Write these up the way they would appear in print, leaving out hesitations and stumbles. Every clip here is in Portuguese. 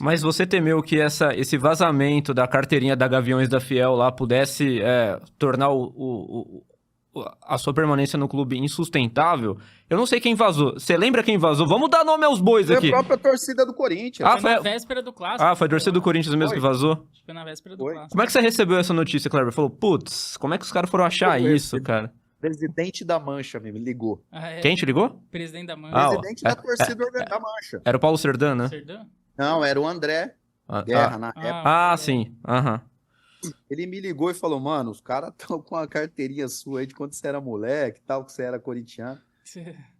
Mas você temeu que esse vazamento da carteirinha da Gaviões da Fiel lá pudesse tornar a sua permanência no clube insustentável? Eu não sei quem vazou. Você lembra quem vazou? Vamos dar nome aos bois Foi a aqui. própria torcida do Corinthians. Ah, Foi na véspera do clássico. Ah, foi a torcida do Corinthians mesmo que vazou? Acho que foi na véspera do Foi. clássico. Como é que você recebeu essa notícia, Kleber? Falou, putz, como é que os caras foram achar isso, cara? Presidente da Mancha me ligou. Ah, é. Quem te ligou? Presidente da Mancha. Ah, ó, Presidente da torcida da Mancha. Era o Paulo Serdã, né? Serdã? Não, era o André Guerra na época. Ah, sim. Aham. Ele me ligou e falou, mano, os caras estão com a carteirinha sua aí de quando você era moleque e tal, que você era corintiano.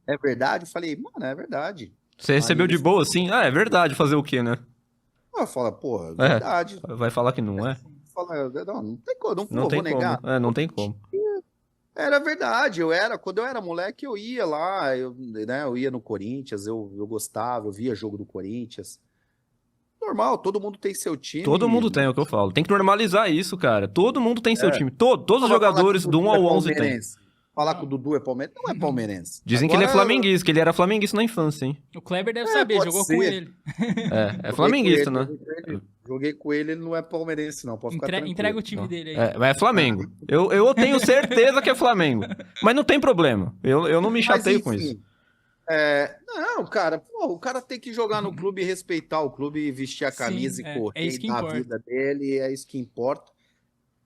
É verdade? Eu falei, mano, é verdade. Você recebeu Aí de eles- boa, assim? Ah, é verdade. Fazer o quê, né? Eu falo, porra, é verdade. Vai falar que não é? Fala, não tem como, Não tem vou negar. como. Não tem como. Era verdade, quando eu era moleque, eu ia lá, eu ia no Corinthians, eu gostava, eu via jogo do Corinthians. Normal, todo mundo tem seu time. Todo mundo tem, é o que eu falo. Tem que normalizar isso, cara. Todo mundo tem seu time. Todos os Falar jogadores que o do 1 Dudu ao é 11 tem. palmeirense. Falar que o Dudu é palmeirense, não é palmeirense. Dizem que ele é Agora, flamenguista, que ele era flamenguista na infância, hein? O Kleber deve saber, pode jogou ser. com ele. É flamenguista, né? Joguei com ele, ele não é palmeirense, não. Pode ficar tranquilo. Entrega o time dele aí. É Flamengo. Eu tenho certeza que é Flamengo. Mas não tem problema. Eu não me chateio com isso. Não, cara, pô, o cara tem que jogar no clube e respeitar o clube, e vestir a camisa Sim, e correr é isso que e dar a importa. vida dele, é isso que importa.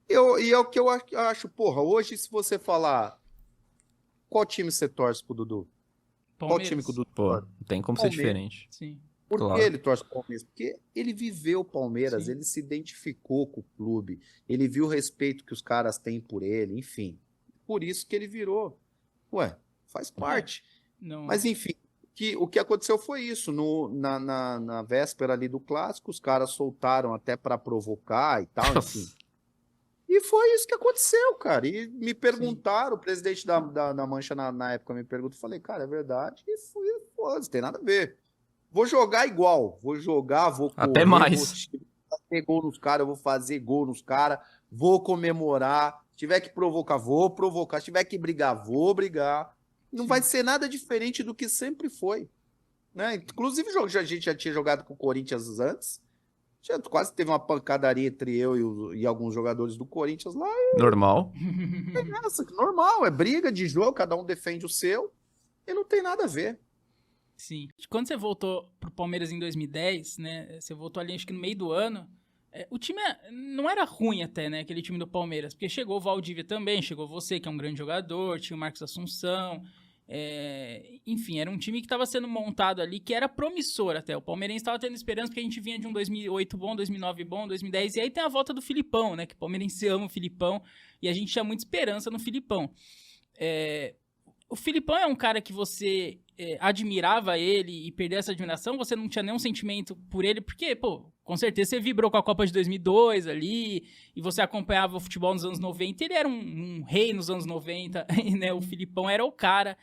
E é o que eu acho, porra, hoje se você falar qual time você torce pro Dudu? Qual Palmeiras. time que o Dudu Pô, torce? não tem como ser Palmeiras. diferente. Sim. Por Claro. que ele torce pro Palmeiras? Porque ele viveu o Palmeiras, Sim. ele se identificou com o clube, ele viu o respeito que os caras têm por ele, enfim. Por isso que ele virou. Ué, faz parte. Não. Mas enfim, o que aconteceu foi isso. Na véspera ali do clássico, os caras soltaram até para provocar e tal, enfim. E foi isso que aconteceu, cara. E me perguntaram, o presidente da Mancha na época me perguntou, eu falei, cara, é verdade. E foi, foda-se, tem nada a ver. Vou jogar igual, vou correr, Até mais. vou fazer gol nos caras, eu vou fazer gol nos caras, vou comemorar. Se tiver que provocar, vou provocar. Se tiver que brigar, vou brigar. Não vai ser nada diferente do que sempre foi. Né? Inclusive, a gente já tinha jogado com o Corinthians antes. Quase teve uma pancadaria entre eu e alguns jogadores do Corinthians lá. Normal. Nossa, normal, é briga de jogo, cada um defende o seu. E não tem nada a ver. Sim. Quando você voltou pro Palmeiras em 2010, né? Você voltou ali, acho que no meio do ano. O time não era ruim até, né? Aquele time do Palmeiras. Porque chegou o Valdívia também, chegou você, que é um grande jogador, tinha o Marcos Assunção. Enfim, era um time que estava sendo montado ali, que era promissor até. O Palmeirense estava tendo esperança, porque a gente vinha de um 2008 bom, 2009 bom, 2010. E aí tem a volta do Filipão, né? Que o Palmeirense ama o Filipão. E a gente tinha muita esperança no Filipão. O Filipão é um cara que você admirava ele e perdeu essa admiração, você não tinha nenhum sentimento por ele, porque, pô, com certeza você vibrou com a Copa de 2002 ali, e você acompanhava o futebol nos anos 90, ele era um rei nos anos 90, né? O Filipão era o cara,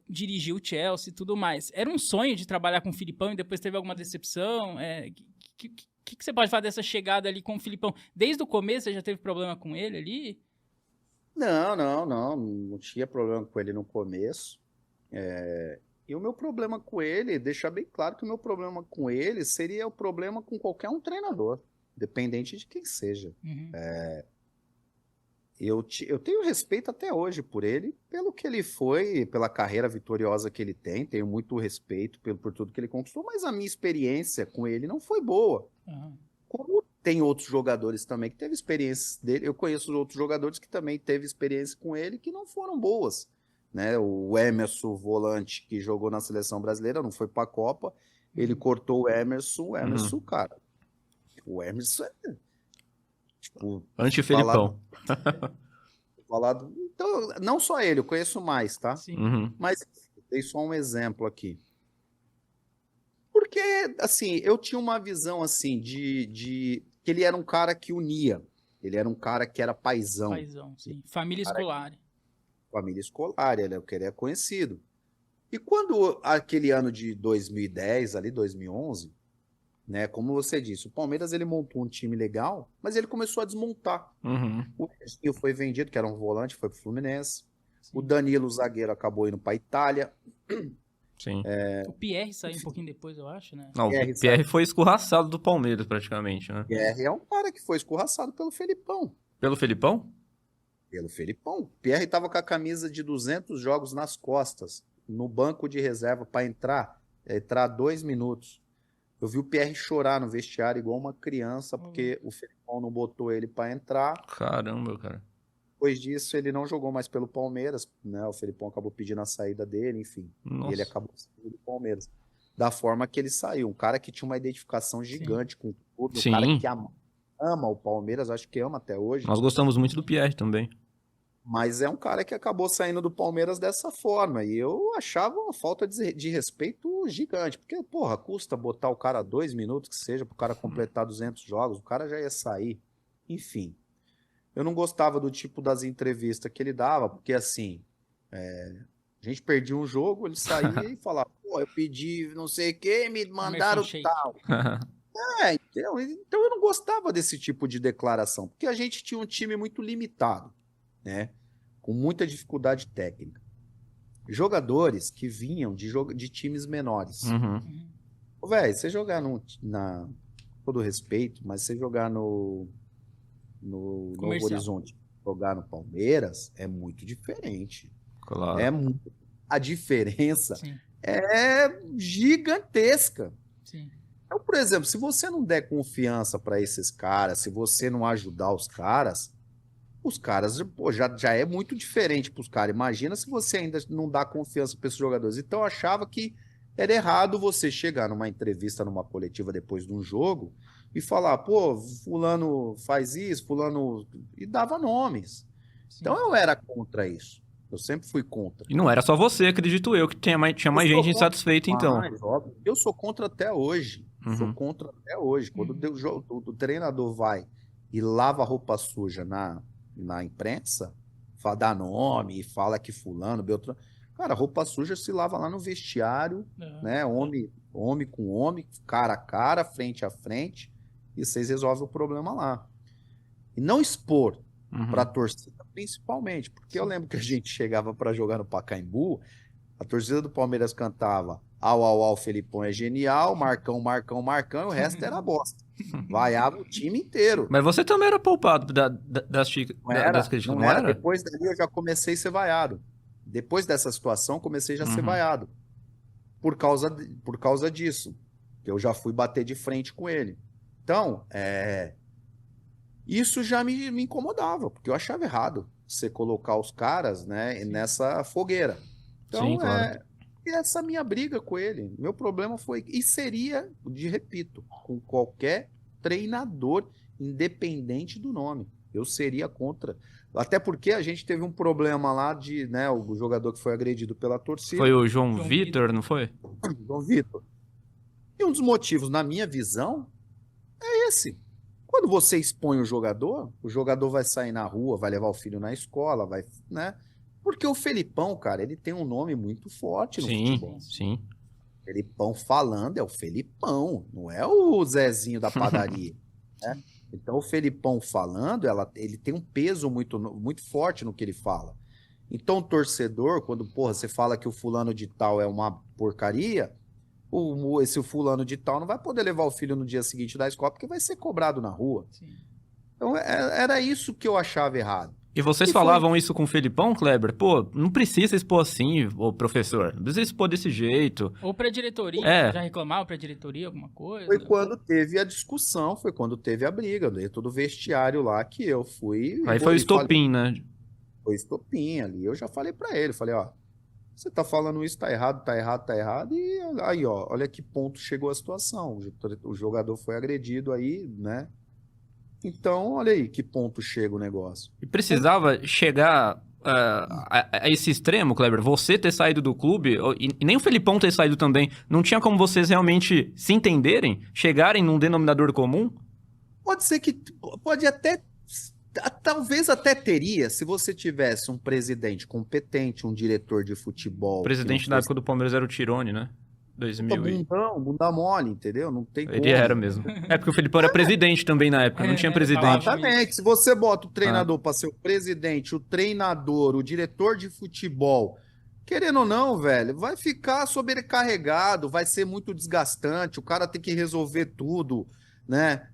dirigiu o Chelsea e tudo mais. Era um sonho de trabalhar com o Filipão e depois teve alguma decepção? Que você pode falar dessa chegada ali com o Filipão? Desde o começo você já teve problema com ele ali? Não tinha problema com ele no começo. E o meu problema com ele, deixar bem claro que o meu problema com ele seria o problema com qualquer um treinador, dependente de quem seja. Uhum. Eu tenho respeito até hoje por ele, pelo que ele foi, pela carreira vitoriosa que ele tem, tenho muito respeito por tudo que ele conquistou, mas a minha experiência com ele não foi boa. Uhum. Como tem outros jogadores também que teve experiências dele, eu conheço outros jogadores que também teve experiência com ele que não foram boas, né? O Emerson, volante, que jogou na seleção brasileira, não foi pra Copa, ele cortou o Emerson, cara, o Emerson é tipo... Anti-Felipão. Então, não só ele, eu conheço mais, tá? Sim. Uhum. Mas dei só um exemplo aqui. Porque, assim, eu tinha uma visão, assim, de que ele era um cara que unia. Ele era um cara que era paizão. Paizão, sim. Família escolar. Família escolar, ele é conhecido. E quando aquele ano de 2010, ali, 2011, né, como você disse, o Palmeiras ele montou um time legal, mas ele começou a desmontar. Uhum. O Edinho foi vendido, que era um volante, foi pro Fluminense. Sim. O Danilo, o zagueiro, acabou indo para Itália. Sim. O Pierre saiu um pouquinho depois, eu acho, né? Não, Pierre o Pierre foi escorraçado do Palmeiras, praticamente, né? Pierre é um cara que foi escorraçado pelo Felipão. Pelo Felipão? Pelo Felipão. Pierre tava com a camisa de 200 jogos nas costas, no banco de reserva para entrar 2 minutos. Eu vi o Pierre chorar no vestiário igual uma criança, porque o Felipão não botou ele para entrar. Caramba, cara. Depois disso, ele não jogou mais pelo Palmeiras, né? O Felipão acabou pedindo a saída dele, enfim. Nossa. E ele acabou saindo do Palmeiras. Da forma que ele saiu. Um cara que tinha uma identificação gigante com o clube. Um cara Sim. que ama o Palmeiras, acho que ama até hoje. Nós gostamos muito do Pierre também. Mas é um cara que acabou saindo do Palmeiras dessa forma. E eu achava uma falta de respeito gigante. Porque, porra, custa botar o cara 2 minutos, que seja, pro cara completar 200 jogos. O cara já ia sair. Enfim. Eu não gostava do tipo das entrevistas que ele dava, porque assim, a gente perdia um jogo, ele saía e falava, pô, eu pedi não sei o que, me mandaram tal. Entendeu? Então eu não gostava desse tipo de declaração, porque a gente tinha um time muito limitado, né? Com muita dificuldade técnica. Jogadores que vinham de times menores. Uhum. Velho, você jogar todo respeito, mas você jogar no Novo Horizonte, jogar no Palmeiras, é muito diferente. Claro. A diferença Sim. é gigantesca. Sim. Então, por exemplo, se você não der confiança para esses caras, se você não ajudar os caras, pô, já é muito diferente para os caras. Imagina se você ainda não dá confiança para esses jogadores. Então, eu achava que era errado você chegar numa entrevista, numa coletiva depois de um jogo e falar, pô, fulano faz isso, fulano... E dava nomes. Sim. Então eu era contra isso. Eu sempre fui contra. E não era só você, acredito eu, que tinha mais gente insatisfeita, então. Óbvio. Eu sou contra até hoje. Uhum. Sou contra até hoje. Quando o treinador vai e lava a roupa suja na imprensa, dá nome e fala que fulano, Beltrano... Cara, roupa suja se lava lá no vestiário, né? Homem com homem, cara a cara, frente a frente, e vocês resolvem o problema lá. E não expor para a torcida, principalmente, porque eu lembro que a gente chegava para jogar no Pacaembu, a torcida do Palmeiras cantava au, au, au, Felipão é genial, Marcão, Marcão, Marcão, e o resto era bosta. Vaiava o time inteiro. Mas você também era poupado das críticas, não era? Depois dali eu já comecei a ser vaiado. Depois dessa situação, comecei já a ser vaiado. Por causa disso. Que eu já fui bater de frente com ele. Então, isso já me incomodava, porque eu achava errado você colocar os caras, né, nessa fogueira. Então, sim, claro. Essa minha briga com ele. Meu problema foi... E seria, repito, com qualquer treinador, independente do nome. Eu seria contra. Até porque a gente teve um problema lá de, né, o jogador que foi agredido pela torcida. Foi o João Vitor, não foi? João Vitor. E um dos motivos, na minha visão, é esse. Quando você expõe o jogador vai sair na rua, vai levar o filho na escola, vai, né? Porque o Felipão, cara, ele tem um nome muito forte no futebol. Sim. Felipão falando é o Felipão, não é o Zezinho da padaria, né? Então, o Felipão falando, ele tem um peso muito, muito forte no que ele fala. Então, o torcedor, quando, você fala que o fulano de tal é uma porcaria, esse fulano de tal não vai poder levar o filho no dia seguinte da escola, porque vai ser cobrado na rua. Sim. Então, era isso que eu achava errado. E vocês falavam isso com o Felipão, Kleber? Pô, não precisa expor assim, ô professor. Não precisa expor desse jeito. Ou pra diretoria, já reclamava pra diretoria alguma coisa? Foi quando teve a discussão, foi quando teve a briga dentro do vestiário lá que eu fui... Aí foi o estopim, né? Foi estopim ali. Eu já falei pra ele, falei, ó, você tá falando isso, tá errado, e aí, ó, olha que ponto chegou a situação. O jogador foi agredido aí, né? Então, olha aí que ponto chega o negócio. E precisava chegar a esse extremo, Kleber, você ter saído do clube, e nem o Felipão ter saído também, não tinha como vocês realmente se entenderem, chegarem num denominador comum? Pode ser que, talvez até teria, se você tivesse um presidente competente, um diretor de futebol... O presidente na época do Palmeiras era o Tirone, né? Bunda mole, entendeu? Não tem como. Ele era mesmo. É porque o Felipão era presidente também na época, não tinha presidente. Exatamente. Se você bota o treinador para ser o presidente, o treinador, o diretor de futebol, querendo ou não, velho, vai ficar sobrecarregado, vai ser muito desgastante, o cara tem que resolver tudo, né?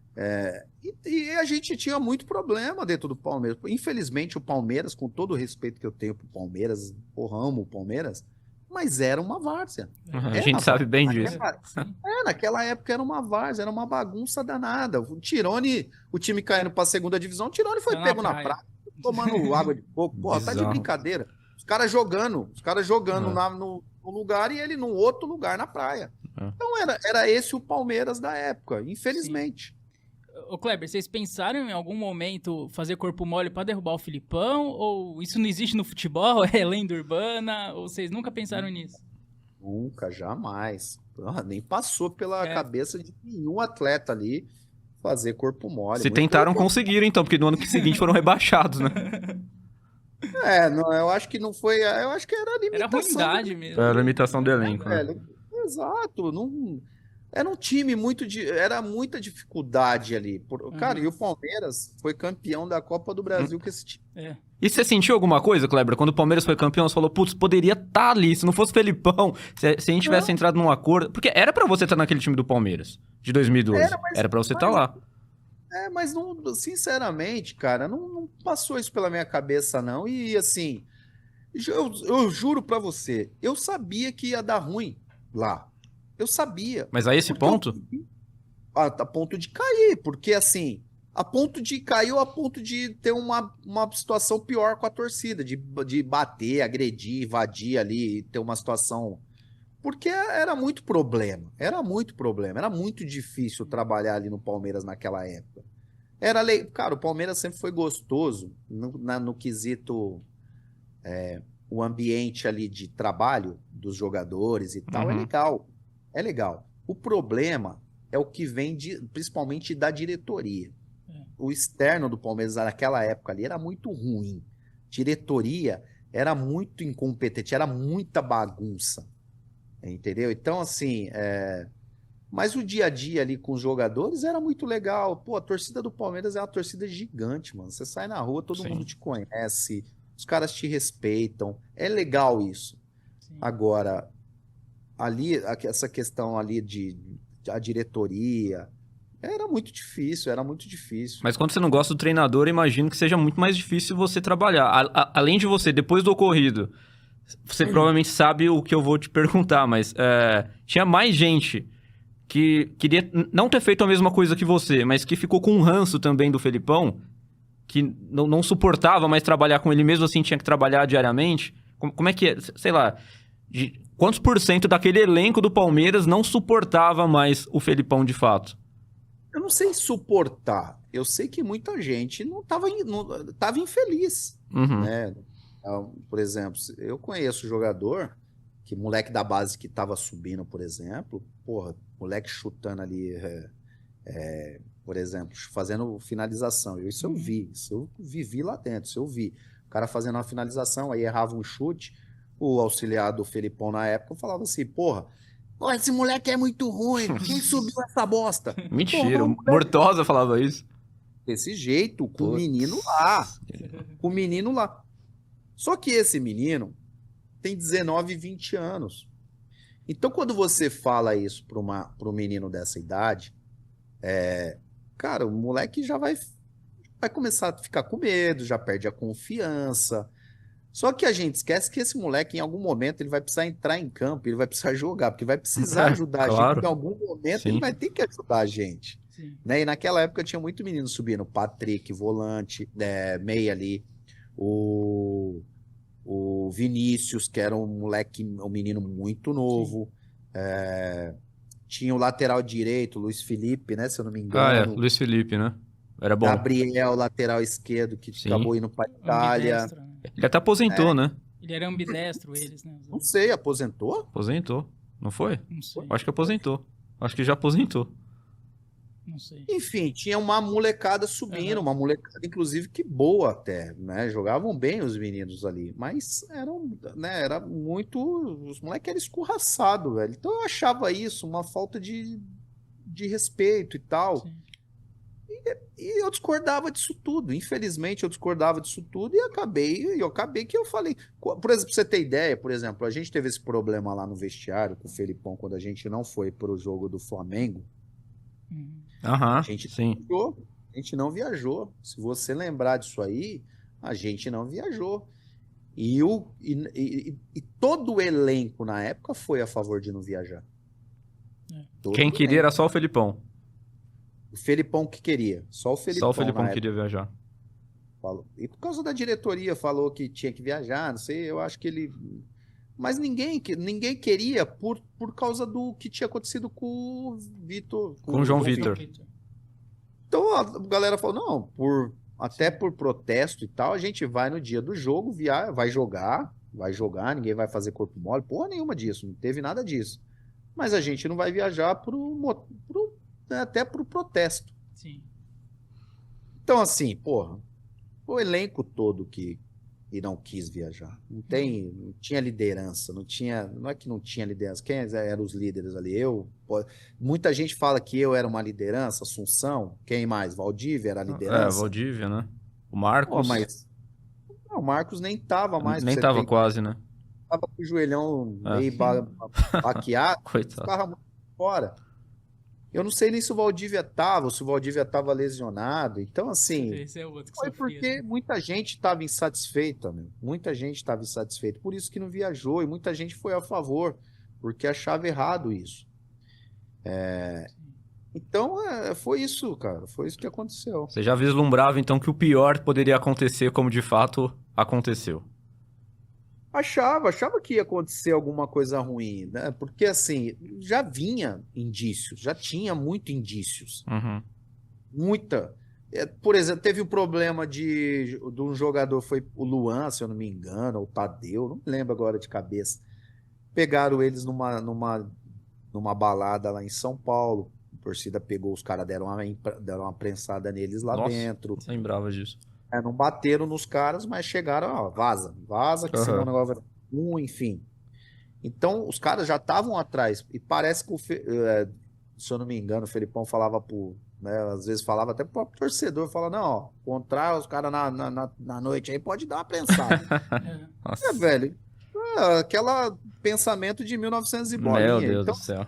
E a gente tinha muito problema dentro do Palmeiras. Infelizmente, o Palmeiras, com todo o respeito que eu tenho pro Palmeiras, porra, amo o Palmeiras, mas era uma várzea. A gente sabe bem disso. Naquela época era uma várzea, era uma bagunça danada. O Tirone, o time caindo pra segunda divisão, o Tirone foi pego na praia, tomando água de coco. Porra, tá de Bizarro. brincadeira. Os caras jogando no lugar e ele num outro lugar na praia. Então era esse o Palmeiras da época, infelizmente. Ô Kleber, vocês pensaram em algum momento fazer corpo mole pra derrubar o Filipão? Ou isso não existe no futebol? É lenda urbana? Ou vocês nunca pensaram nisso? Nunca, jamais. Porra, nem passou pela cabeça de nenhum atleta ali fazer corpo mole. Se Muito tentaram, pelo conseguiram, então, porque no ano seguinte foram rebaixados, né? não, eu acho que não foi. Eu acho que era a Era limitação. ruindade mesmo. Era a limitação do elenco, né? Velho. Exato. Não, era um time era muita dificuldade ali. Cara, e o Palmeiras foi campeão da Copa do Brasil com esse time. E você sentiu alguma coisa, Kleber? Quando o Palmeiras foi campeão, você falou, putz, poderia estar ali. Se não fosse o Felipão, se a gente tivesse entrado num acordo... Porque era pra você estar naquele time do Palmeiras, de 2012. Era pra você estar lá. Mas não, sinceramente, cara, não passou isso pela minha cabeça, não. E assim, eu juro pra você, eu sabia que ia dar ruim lá. Eu sabia. Mas a esse ponto? A ponto de cair, porque assim, a ponto de cair ou a ponto de ter uma situação pior com a torcida, de bater, agredir, invadir ali, ter uma situação. Porque era muito problema, era muito difícil trabalhar ali no Palmeiras naquela época. Cara, o Palmeiras sempre foi gostoso no quesito, o ambiente ali de trabalho dos jogadores e tal, é legal. O problema é o que vem principalmente da diretoria. O externo do Palmeiras naquela época ali era muito ruim. Diretoria era muito incompetente, era muita bagunça. Entendeu? Então, assim, mas o dia a dia ali com os jogadores era muito legal. Pô, a torcida do Palmeiras é uma torcida gigante, mano. Você sai na rua, todo mundo te conhece, os caras te respeitam. É legal isso. Sim. Agora, ali, essa questão ali a diretoria, era muito difícil. Mas quando você não gosta do treinador, eu imagino que seja muito mais difícil você trabalhar. Além de você, depois do ocorrido, você provavelmente sabe o que eu vou te perguntar, mas tinha mais gente que queria não ter feito a mesma coisa que você, mas que ficou com um ranço também do Felipão, que não suportava mais trabalhar com ele, mesmo assim tinha que trabalhar diariamente. Como é que é? Sei lá, quantos % daquele elenco do Palmeiras não suportava mais o Felipão de fato? Eu não sei suportar. Eu sei que muita gente não tava infeliz, né? Por exemplo, eu conheço jogador, moleque da base que tava subindo, por exemplo, porra, moleque chutando ali, por exemplo, fazendo finalização. Isso eu vivi lá dentro, isso eu vi. O cara fazendo uma finalização, aí errava um chute, o auxiliar do Felipão na época falava assim, porra, esse moleque é muito ruim, quem subiu essa bosta? Mentira, porra, o Mortosa falava isso. Desse jeito, com o menino lá. Só que esse menino tem 19, 20 anos. Então, quando você fala isso para um menino dessa idade, cara, o moleque já vai começar a ficar com medo, já perde a confiança. Só que a gente esquece que esse moleque, em algum momento, ele vai precisar entrar em campo, ele vai precisar jogar, porque vai precisar ajudar a gente. Em algum momento, ele vai ter que ajudar a gente. Né? E naquela época tinha muito menino subindo, Patrick, volante, meia ali, o Vinícius, que era um menino muito novo. Tinha o lateral direito, Luiz Felipe, né? Se eu não me engano. Luiz Felipe, né? Era bom. Gabriel, lateral esquerdo, que acabou indo para Itália. Né? Ele até aposentou, né? Ele era ambidestro, eles, né? Não sei, aposentou? Aposentou. Não foi? Não sei. Acho que aposentou. Acho que já aposentou. Não sei. Enfim, tinha uma molecada subindo, uma molecada, inclusive, que boa até, né? Jogavam bem os meninos ali, mas era muito... Os moleques eram escorraçados, velho. Então eu achava isso uma falta de respeito e tal. Sim. E eu discordava disso tudo. Infelizmente, eu discordava disso tudo e acabei que eu falei. Por exemplo, pra você ter ideia, por exemplo, a gente teve esse problema lá no vestiário com o Felipão quando a gente não foi pro jogo do Flamengo. Uhum. A Aham, gente não sim. viajou. A gente não viajou. Se você lembrar disso aí, a gente não viajou. E todo o elenco na época foi a favor de não viajar. Todo Quem o queria era elenco. só o Felipão. O Felipão que queria. Só o Só o Felipão Felipão na época queria viajar. falou. E por causa da diretoria falou que tinha que viajar, não sei, eu acho que ele. Mas ninguém queria por causa do que tinha acontecido com o Vitor, Com o com o João João Vitor. Vitor. Então a galera falou: não, até por protesto e tal, a gente vai no dia do jogo, vai jogar, ninguém vai fazer corpo mole, porra nenhuma disso, não teve nada disso. Mas a gente não vai viajar até pro protesto. Sim. Então, assim, porra, o elenco todo que não quis viajar. Não tinha liderança, não é que não tinha liderança. Quem eram os líderes ali? Muita gente fala que eu era uma liderança, Assunção, quem mais? Valdívia era a É, liderança. Valdívia, né? O Pô, Marcos mas não, o Marcos nem tava mais, pra nem você tava ter, quase, né? tava com o joelhão É. meio baqueado, Coitado. ficava muito fora. Eu não sei nem se o Valdívia tava, ou se o Valdívia tava lesionado. Então, assim, Esse é outro que foi sofria. porque muita gente estava insatisfeita, meu. Muita gente estava insatisfeita. Por isso que não viajou. E muita gente foi a favor, porque achava errado isso. Então, foi isso, cara. Foi isso que aconteceu. Você já vislumbrava, então, que o pior poderia acontecer, como de fato aconteceu. Achava que ia acontecer alguma coisa ruim, né? Porque, assim, já vinha indícios, já tinha muito indícios. Uhum. Muita. Por exemplo, teve um problema de um jogador, foi o Luan, se eu não me engano, ou o Tadeu, não me lembro agora de cabeça. Pegaram eles numa balada lá em São Paulo. A torcida pegou os caras, deram uma prensada neles lá Nossa, dentro. lembrava disso. Não bateram nos caras, mas chegaram, ó, vaza, que senão o Aham. negócio vai enfim. Então, os caras já estavam atrás. E parece que, se eu não me engano, o Felipão falava né, às vezes falava até pro próprio torcedor, fala, não, ó, encontrar os caras na noite aí pode dar uma prensada. É. Nossa. Velho, aquela pensamento de 1900 e Meu bolinha. Deus Então, do céu.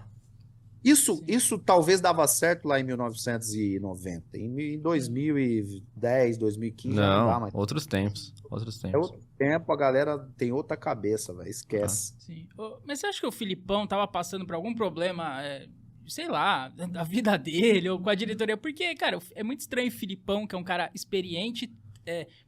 isso talvez dava certo lá em 1990. Em 2010, 2015 já não dá Não, mais. outros tempos. Outros É tempos. outro tempo, a galera tem outra cabeça, velho. Esquece. Sim. Mas você acha que o Filipão tava passando por algum problema, sei lá, da vida dele ou com a diretoria? Porque, cara, é muito estranho o Filipão, que é um cara experiente,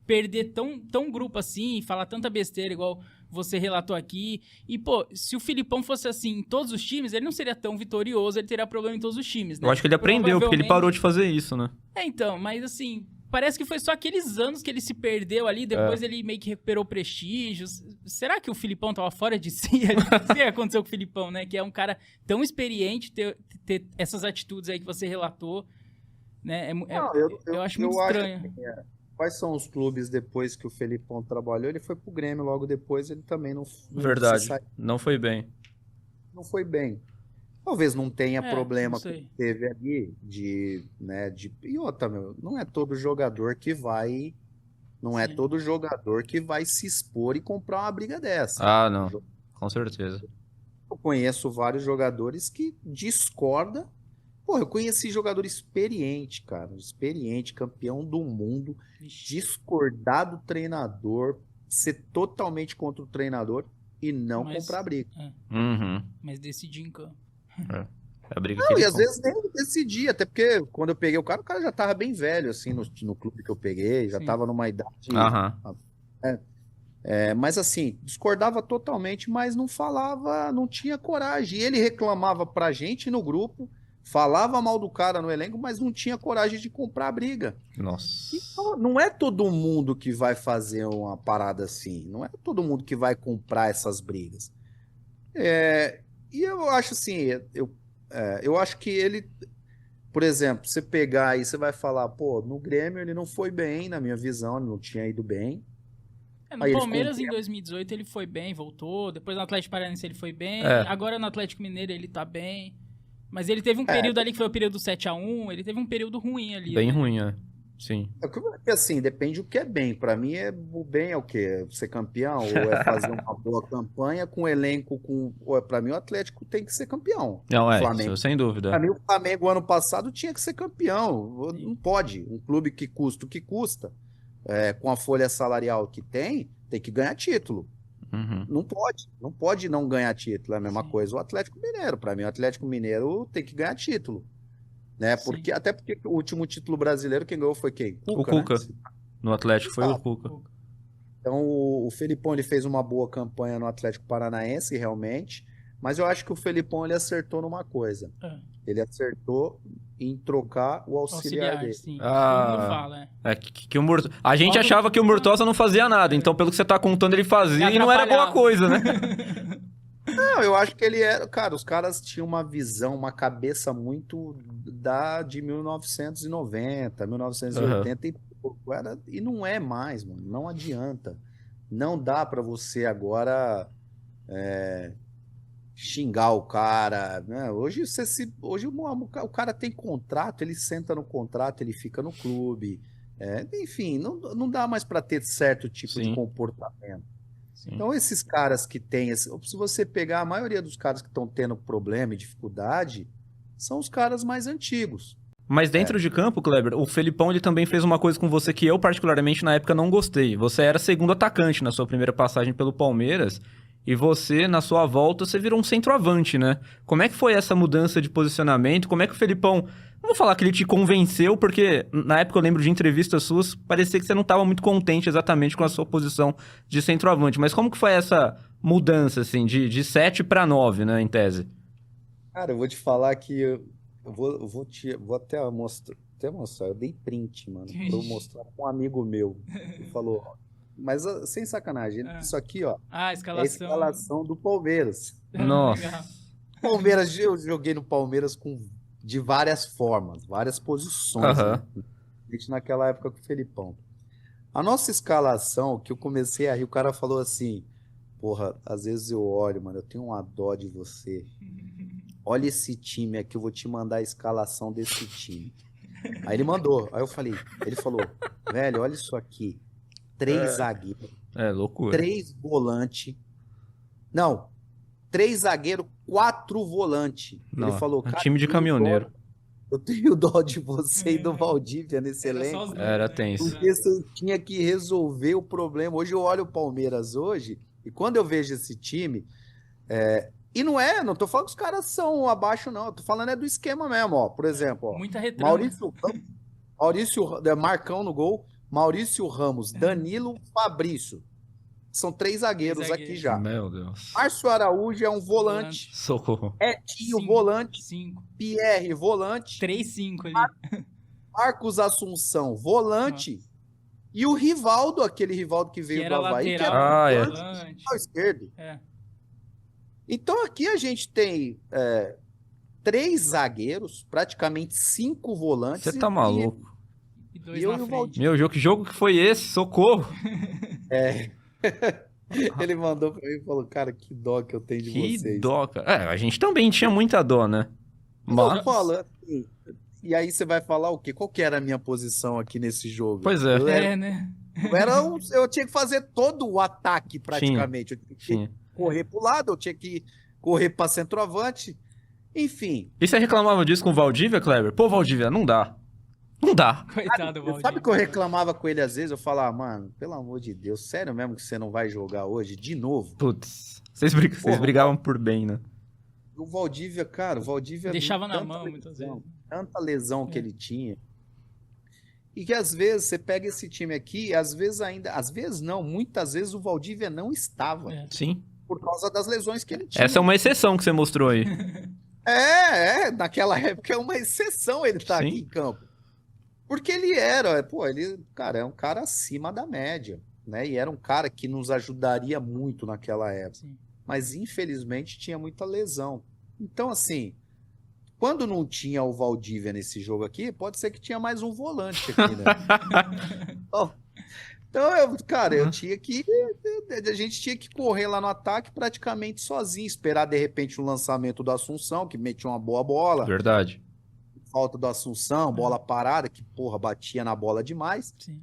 perder tão grupo assim e falar tanta besteira igual você relatou aqui. E, pô, se o Filipão fosse assim em todos os times, ele não seria tão vitorioso, ele teria problema em todos os times, né? Eu acho que ele aprendeu, porque ele parou de fazer isso, né? Então, mas assim, parece que foi só aqueles anos que ele se perdeu ali, depois ele meio que recuperou prestígio. Será que o Filipão tava fora de si? O que aconteceu com o Filipão, né? Que é um cara tão experiente, ter essas atitudes aí que você relatou, né? Não, eu acho muito estranho. Quais são os clubes depois que o Felipão trabalhou? Ele foi pro Grêmio logo depois, ele também não Verdade. se Não foi bem. não foi bem. Talvez não tenha problema não que sei. teve ali e outra, meu, não é todo jogador que vai Sim. todo jogador que vai se expor e comprar uma briga dessa. Ah, não. Com certeza. Eu conheço vários jogadores que discordam. Pô, eu conheci jogador experiente, cara, experiente, campeão do mundo, Vixe. discordar do treinador, ser totalmente contra o treinador e não Mas- comprar briga. Uhum. Mas decidir em campo. É a briga Não, que e ele às vezes nem decidi, até porque quando eu peguei o cara já tava bem velho, assim, no clube que eu peguei, já Sim. tava numa idade. Aham. Mas assim, discordava totalmente, mas não falava, não tinha coragem. E ele reclamava pra gente no grupo, falava mal do cara no elenco, mas não tinha coragem de comprar a briga. Nossa. Então, não é todo mundo que vai fazer uma parada assim, não é todo mundo que vai comprar essas brigas. E eu acho assim, eu acho que ele, por exemplo, você pegar aí, você vai falar, pô, no Grêmio ele não foi bem, na minha visão, ele não tinha ido bem. No Aí ele Palmeiras, ficou em 2018, ele foi bem, voltou. Depois no Atlético Paranaense ele foi bem. É. Agora no Atlético Mineiro ele tá bem. Mas ele teve um período ali que foi o período do 7-1, ele teve um período ruim ali. Bem né? ruim, é. Sim. Assim, depende do que é bem. Para mim, o bem é o quê? Ser campeão ou é fazer uma boa campanha com elenco com. Para mim, o Atlético tem que ser campeão. Não, O é, Flamengo. isso, sem dúvida. Para mim, o Flamengo ano passado tinha que ser campeão. Não pode. Um clube que custa o que custa, com a folha salarial que tem que ganhar título. Uhum. Não pode não ganhar título. É a mesma Sim. coisa o Atlético Mineiro. Para mim, o Atlético Mineiro tem que ganhar título. Né? Sim. Até porque o último título brasileiro, quem ganhou foi quem? O Cuca. Né? No Atlético foi o Exato. Cuca. Então, o Felipão ele fez uma boa campanha no Atlético Paranaense, realmente, mas eu acho que o Felipão ele acertou numa coisa. Ele acertou em trocar o auxiliar dele. Sim. Ah. Todo mundo fala, A gente achava que o Murtosa não fazia nada, então pelo que você tá contando ele fazia e não era boa coisa, né? Não, eu acho que ele era... Cara, os caras tinham uma visão, uma cabeça muito de 1990, 1980 e pouco. E não é mais, mano. Não adianta. Não dá pra você agora xingar o cara, né? Hoje o cara tem contrato, ele senta no contrato, ele fica no clube. Enfim, não dá mais pra ter certo tipo Sim. de comportamento. Sim. Então, esses caras que têm... Se você pegar a maioria dos caras que estão tendo problema e dificuldade, são os caras mais antigos. Mas dentro de campo, Kleber, o Felipão ele também fez uma coisa com você que eu particularmente na época não gostei. Você era segundo atacante na sua primeira passagem pelo Palmeiras e você, na sua volta, você virou um centroavante, né? Como é que foi essa mudança de posicionamento? Como é que o Felipão... Não vou falar que ele te convenceu, porque na época eu lembro de entrevistas suas, parecia que você não estava muito contente exatamente com a sua posição de centroavante. Mas como que foi essa mudança, assim, de 7 para 9, né, em tese? Cara, eu vou te falar que eu vou até mostrar, eu dei print, mano, pra eu mostrar pra um amigo meu. Ele falou, mas sem sacanagem, isso aqui, ó, Ah, a é a escalação. escalação do Palmeiras. Nossa. Legal. Palmeiras, eu joguei no Palmeiras de várias formas, várias posições, Aham. né? Naquela época com o Felipão. A nossa escalação, que eu comecei a rir, o cara falou assim, porra, às vezes eu olho, mano, eu tenho uma dó de você. Olha esse time aqui, eu vou te mandar a escalação desse time. Aí ele mandou, aí ele falou, velho, olha isso aqui, 3 zagueiros, Loucura. 3 volantes, não, 3 zagueiros, 4 volantes. Ele Não, falou, um cara, time de caminhoneiro. eu tenho dó de você e do Valdívia nesse Era só elenco. os dois, Era né? tenso. Porque você tinha que resolver o problema. Hoje eu olho o Palmeiras hoje, e quando eu vejo esse time, e não tô falando que os caras são abaixo, não. Eu tô falando do esquema mesmo, ó. Por exemplo, ó, Muita retranca. Marcão no gol, Maurício Ramos, Danilo, Fabrício. São 3 zagueiros aqui já. Meu Deus. Márcio Araújo é um volante. Socorro. Etinho, 5, volante. 5. Pierre, volante. 3-5 ali. Marcos Assunção, volante. E o Rivaldo, aquele Rivaldo que veio Que do era Avaí, que lateral, era volante. lateral esquerdo. É. Então aqui a gente tem 3 zagueiros, praticamente 5 volantes. Você tá maluco. E 2 E eu na e o frente. Valdir. Meu, que jogo que foi esse? Socorro. Ele mandou pra mim e falou, cara, que dó que eu tenho de Que vocês. dó, cara. A gente também tinha muita dó, né? Eu Mas... falo assim, e aí você vai falar o quê? Qual que era a minha posição aqui nesse jogo? Pois é. né? Eu tinha que fazer todo o ataque praticamente. Eu tinha que Tinha. correr pro lado, eu tinha que correr pra centroavante. Enfim, E você reclamava disso com o Valdívia, Kleber? Pô, Valdívia, não dá. Não dá. Coitado do Valdir. sabe que eu reclamava com ele às vezes? Eu falava, mano, pelo amor de Deus, sério mesmo que você não vai jogar hoje de novo? Putz. Vocês Porra. brigavam por bem, né? O Valdívia, cara, Deixava na tanta mão lesão, muitas vezes. Tanta lesão que ele tinha. E que às vezes você pega esse time aqui, às vezes não, muitas vezes o Valdívia não estava, É. Sim. por causa das lesões que ele tinha. Essa é uma exceção que você mostrou aí. Naquela época é uma exceção ele estar Sim. aqui em campo. Porque cara, é um cara acima da média, né? E era um cara que nos ajudaria muito naquela época. Sim. Mas infelizmente tinha muita lesão. Então, assim, quando não tinha o Valdívia nesse jogo aqui, pode ser que tinha mais um volante aqui, né? Ó, Então, cara, eu Uhum. tinha que. A gente tinha que correr lá no ataque praticamente sozinho, esperar de repente o lançamento do Assunção, que metia uma boa bola, Verdade. falta do Assunção, bola parada, que porra, batia na bola demais. Sim.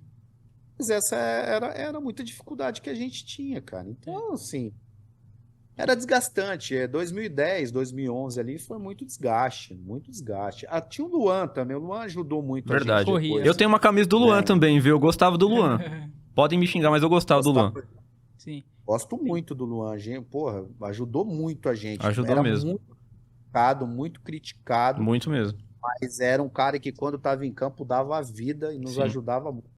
Mas essa era muita dificuldade que a gente tinha, cara. Então, assim, era desgastante. 2010, 2011 ali foi muito desgaste, muito desgaste. Ah, tinha o Luan também, o Luan ajudou muito a gente Verdade. Corria. Eu tenho uma camisa do Luan né? também, viu? Eu gostava do Luan. Podem me xingar, mas eu gostava do Luan. Sim. Gosto muito do Luan, gente. Porra, ajudou muito a gente. Ajudou Era mesmo. muito criticado, Muito mesmo. mas era um cara que quando estava em campo dava a vida e nos Sim. ajudava muito.